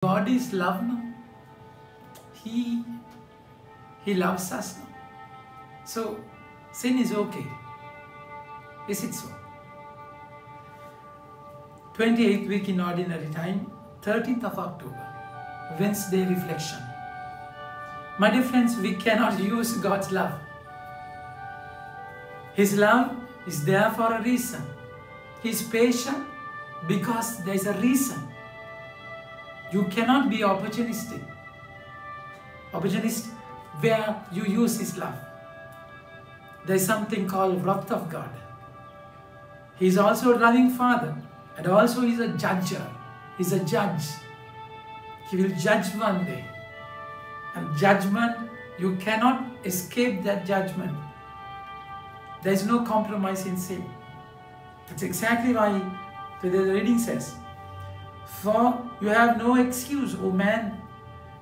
God is love now. He loves us now. So sin is okay. Is it so? 28th week in ordinary time, 13th of October, Wednesday reflection. My dear friends, we cannot use God's love. His love is there for a reason. He is patient because there is a reason. You cannot be opportunistic. Opportunist where you use His love. There is something called wrath of God. He is also a loving Father and also He is a judger. He is a judge. He will judge one day. And judgment, you cannot escape that judgment. There is no compromise in sin. That's exactly why the reading says, "For you have no excuse, O man,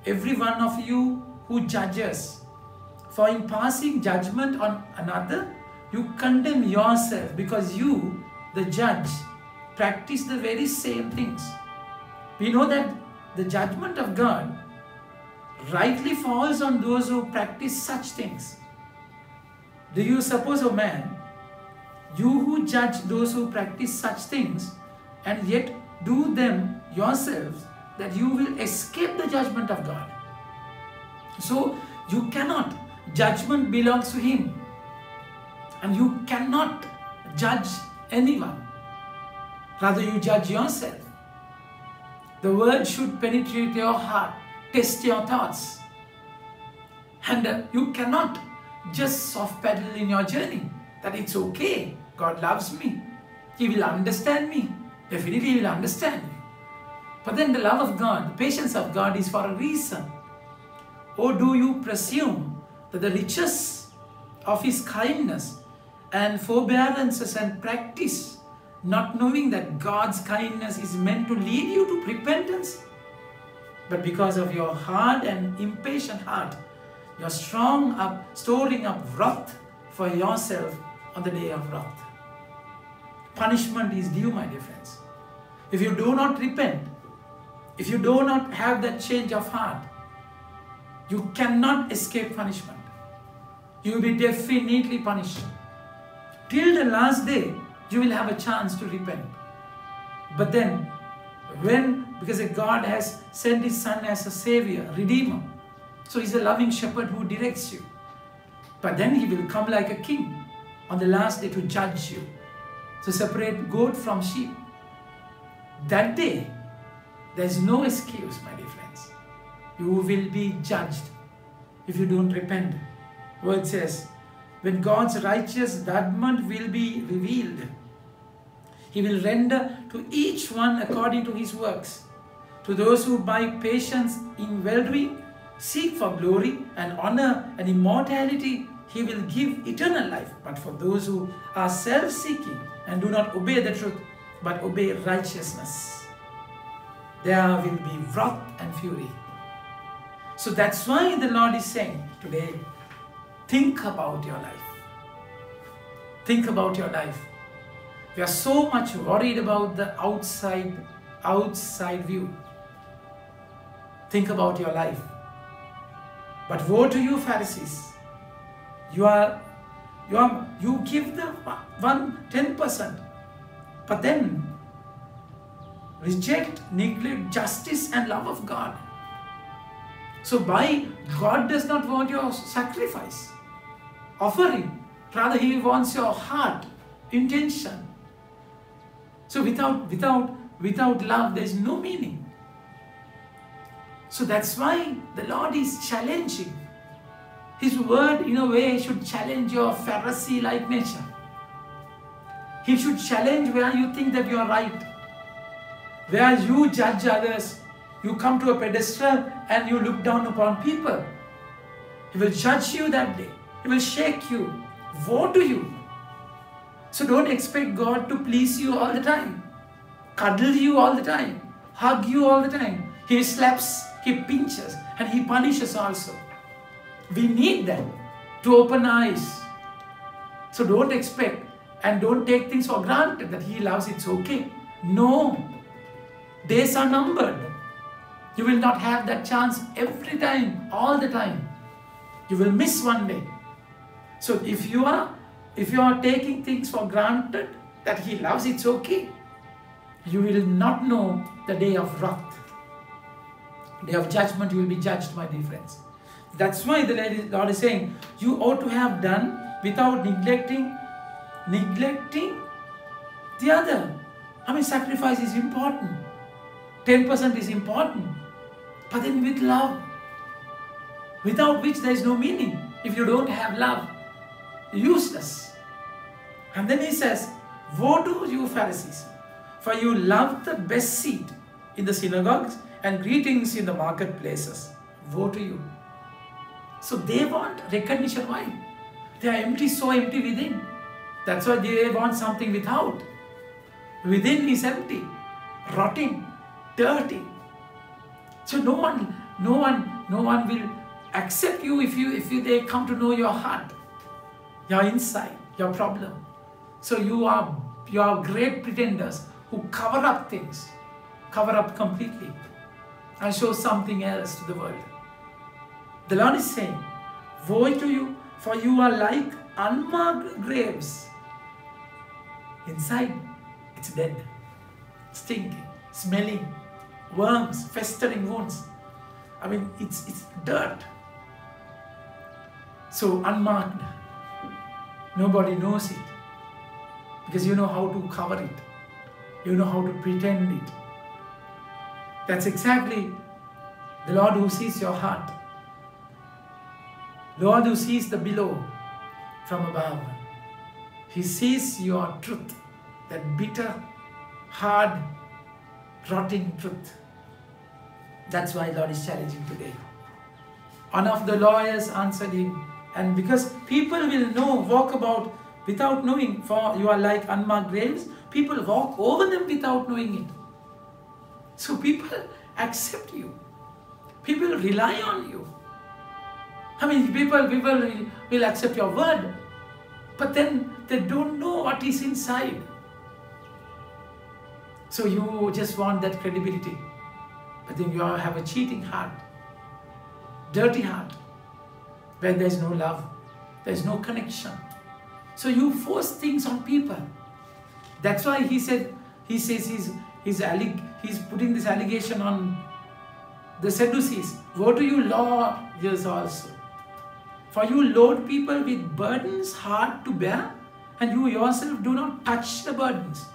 every one of you who judges. For in passing judgment on another, you condemn yourself, because you, the judge, practice the very same things." We know that the judgment of God rightly falls on those who practice such things. Do you suppose, O man, you who judge those who practice such things and yet do them yourselves, that you will escape the judgment of God? So you cannot. Judgment belongs to Him. And you cannot judge anyone. Rather, you judge yourself. The word should penetrate your heart, test your thoughts. And you cannot just soft pedal in your journey that it's okay. God loves me. He will understand me. Definitely He will understand me. But then the love of God, the patience of God is for a reason. Or do you presume that the riches of His kindness and forbearances and practice, not knowing that God's kindness is meant to lead you to repentance? But because of your hard and impatient heart, you're storing up wrath for yourself on the day of wrath. Punishment is due, my dear friends. If you do not repent, if you do not have that change of heart, you cannot escape punishment. You will be definitely punished. Till the last day, you will have a chance to repent. But then, because God has sent His Son as a Savior, Redeemer, so He's a loving shepherd who directs you. But then He will come like a king on the last day to judge you, to separate goat from sheep. That day, there is no excuse, my dear friends. You will be judged if you don't repent. Word says, when God's righteous judgment will be revealed, He will render to each one according to his works. To those who by patience in well-doing seek for glory and honor and immortality, He will give eternal life. But for those who are self-seeking and do not obey the truth, but obey righteousness, there will be wrath and fury. So that's why the Lord is saying today, think about your life. Think about your life. We are so much worried about the outside view. Think about your life. But woe to you, Pharisees. You give the 10%, but then reject, neglect justice and love of God. So God does not want your sacrifice, offering. Rather, He wants your heart, intention. So without love, there is no meaning. So that's why the Lord is challenging. His word, in a way, should challenge your Pharisee-like nature. He should challenge where you think that you are right. Where you judge others, you come to a pedestal and you look down upon people. He will judge you that day. He will shake you. Woe to you. So don't expect God to please you all the time, cuddle you all the time, hug you all the time. He slaps, He pinches, and He punishes also. We need that to open eyes. So don't expect and don't take things for granted that He loves, it's okay. No. Days are numbered. You will not have that chance every time, all the time. You will miss one day. So if you are taking things for granted that He loves, it's okay. You will not know the day of wrath. Day of judgment, you will be judged, my dear friends. That's why the Lord is saying, you ought to have done without neglecting the other. I mean, sacrifice is important. 10% is important. But then with love, without which there is no meaning. If you don't have love, useless. And then He says, woe to you Pharisees, for you love the best seat in the synagogues and greetings in the marketplaces. Woe to you. So they want recognition. Why? They are empty, so empty within. That's why they want something without. Within is empty, rotting, dirty. So no one will accept you if they come to know your heart, your inside, your problem. So you are great pretenders who cover up things, cover up completely, and show something else to the world. The Lord is saying, woe to you, for you are like unmarked graves. Inside, it's dead, stinking, smelling, worms, festering wounds. I mean, it's dirt. So unmarked. Nobody knows it. Because you know how to cover it. You know how to pretend it. That's exactly the Lord who sees your heart. The Lord who sees the below from above. He sees your truth. That bitter, hard, rotting truth. That's why Lord is challenging today. One of the lawyers answered him, and because people will walk about without knowing, for you are like unmarked graves, people walk over them without knowing it. So people accept you. People rely on you. I mean, people will accept your word, but then they don't know what is inside. So you just want that credibility. But then you have a cheating heart, dirty heart, where there is no love, there is no connection. So you force things on people. That's why he says he's putting this allegation on the Sadducees. Woe to you, lawyers also. For you load people with burdens hard to bear, and you yourself do not touch the burdens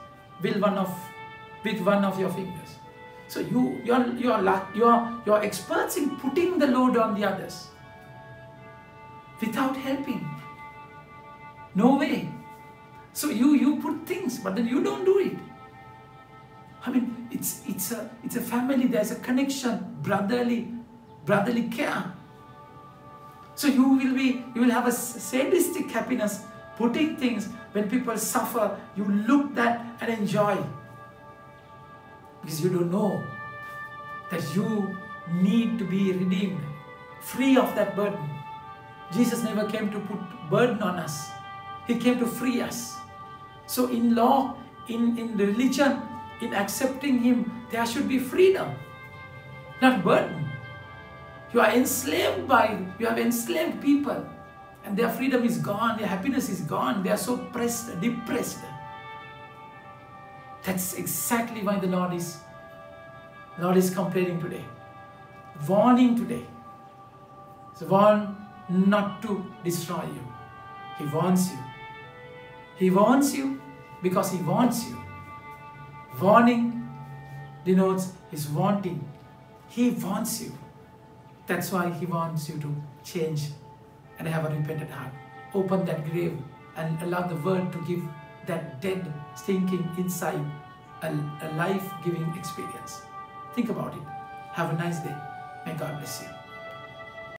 with one of your fingers. So you're experts in putting the load on the others without helping. No way. So you put things, but then you don't do it. I mean, it's a family. There's a connection, brotherly care. So you will have a sadistic happiness putting things when people suffer. You look that and enjoy. Because you don't know that you need to be redeemed, free of that burden. Jesus never came to put burden on us. He came to free us. So in law, in religion, in accepting Him, there should be freedom, not burden. You have enslaved people, and their freedom is gone, their happiness is gone. They are so depressed. That's exactly why the Lord is complaining today, warning today. So warn not to destroy you. He wants you. He wants you because He wants you. Warning denotes His wanting. He wants you. That's why He wants you to change and have a repentant heart. Open that grave and allow the Word to give that dead, stinking inside a life-giving experience. Think about it. Have a nice day. May God bless you.